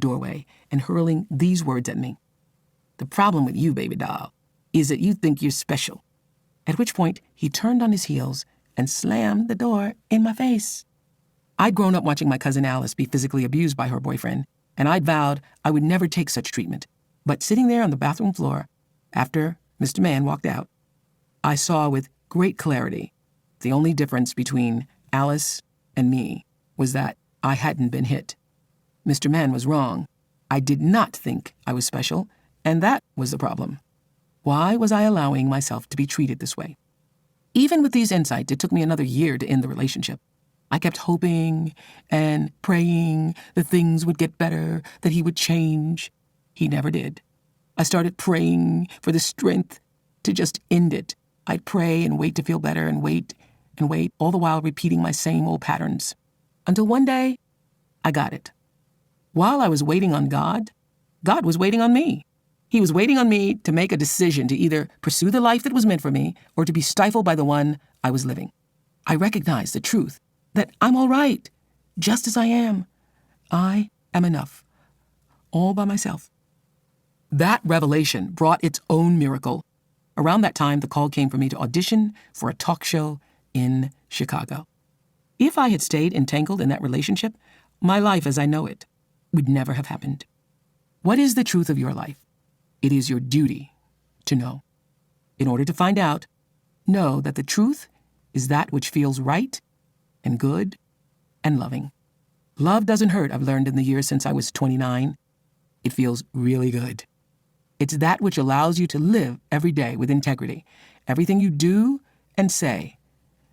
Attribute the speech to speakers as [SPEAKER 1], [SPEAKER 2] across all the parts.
[SPEAKER 1] doorway and hurling these words at me. "The problem with you, baby doll, is that you think you're special." At which point, he turned on his heels and slammed the door in my face. I'd grown up watching my cousin Alice be physically abused by her boyfriend, and I'd vowed I would never take such treatment. But sitting there on the bathroom floor, after Mr. Man walked out, I saw with great clarity the only difference between Alice and me was that I hadn't been hit. Mr. Man was wrong. I did not think I was special, and that was the problem. Why was I allowing myself to be treated this way? Even with these insights, it took me another year to end the relationship. I kept hoping and praying that things would get better, that he would change. He never did. I started praying for the strength to just end it. I'd pray and wait to feel better and wait, all the while repeating my same old patterns. Until one day, I got it. While I was waiting on God, God was waiting on me. He was waiting on me to make a decision to either pursue the life that was meant for me or to be stifled by the one I was living. I recognized the truth that I'm all right, just as I am. I am enough, all by myself. That revelation brought its own miracle. Around that time, the call came for me to audition for a talk show in Chicago. If I had stayed entangled in that relationship, my life as I know it would never have happened. What is the truth of your life? It is your duty to know. In order to find out, know that the truth is that which feels right and good and loving. Love doesn't hurt, I've learned in the years since I was 29. It feels really good. It's that which allows you to live every day with integrity. Everything you do and say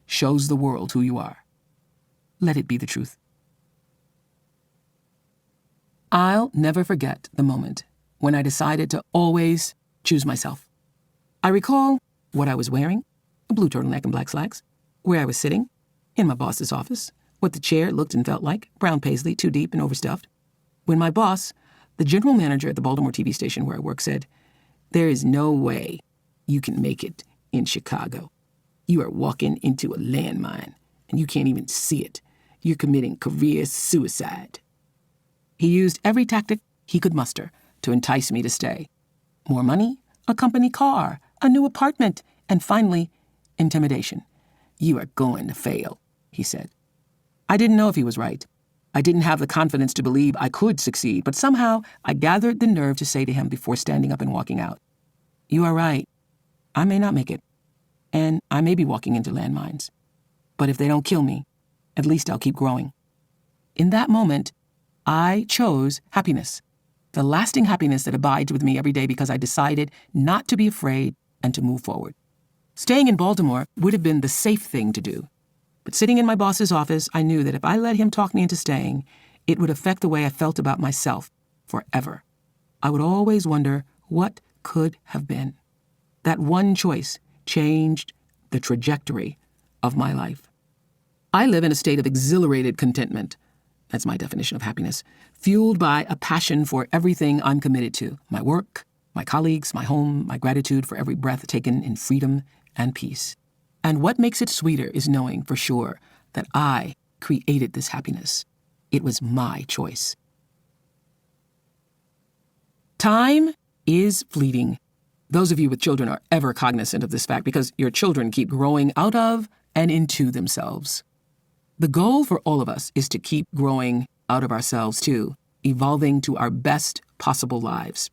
[SPEAKER 1] shows the world who you are. Let it be the truth. I'll never forget the moment when I decided to always choose myself. I recall what I was wearing, a blue turtleneck and black slacks, where I was sitting, in my boss's office, what the chair looked and felt like, brown paisley, too deep and overstuffed. When my boss, the general manager at the Baltimore TV station where I work, said, "There is no way you can make it in Chicago. You are walking into a landmine, and you can't even see it. You're committing career suicide." He used every tactic he could muster to entice me to stay. More money, a company car, a new apartment, and finally, intimidation. "You are going to fail," he said. I didn't know if he was right. I didn't have the confidence to believe I could succeed, but somehow I gathered the nerve to say to him before standing up and walking out, "You are right. I may not make it, and I may be walking into landmines. But if they don't kill me, at least I'll keep growing." In that moment, I chose happiness, the lasting happiness that abides with me every day because I decided not to be afraid and to move forward. Staying in Baltimore would have been the safe thing to do. But sitting in my boss's office, I knew that if I let him talk me into staying, it would affect the way I felt about myself forever. I would always wonder what could have been. That one choice changed the trajectory of my life. I live in a state of exhilarated contentment. That's my definition of happiness, fueled by a passion for everything I'm committed to, my work, my colleagues, my home, my gratitude for every breath taken in freedom and peace. And what makes it sweeter is knowing for sure that I created this happiness. It was my choice. Time is fleeting. Those of you with children are ever cognizant of this fact because your children keep growing out of and into themselves. The goal for all of us is to keep growing out of ourselves too, evolving to our best possible lives.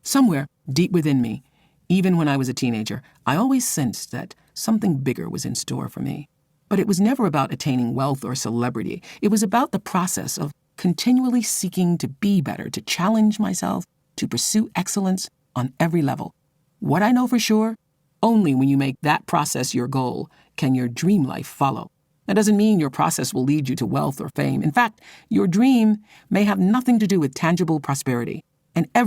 [SPEAKER 1] Somewhere deep within me, even when I was a teenager, I always sensed that something bigger was in store for me. But it was never about attaining wealth or celebrity. It was about the process of continually seeking to be better, to challenge myself, to pursue excellence on every level. What I know for sure, only when you make that process your goal can your dream life follow. That doesn't mean your process will lead you to wealth or fame. In fact, your dream may have nothing to do with tangible prosperity, and every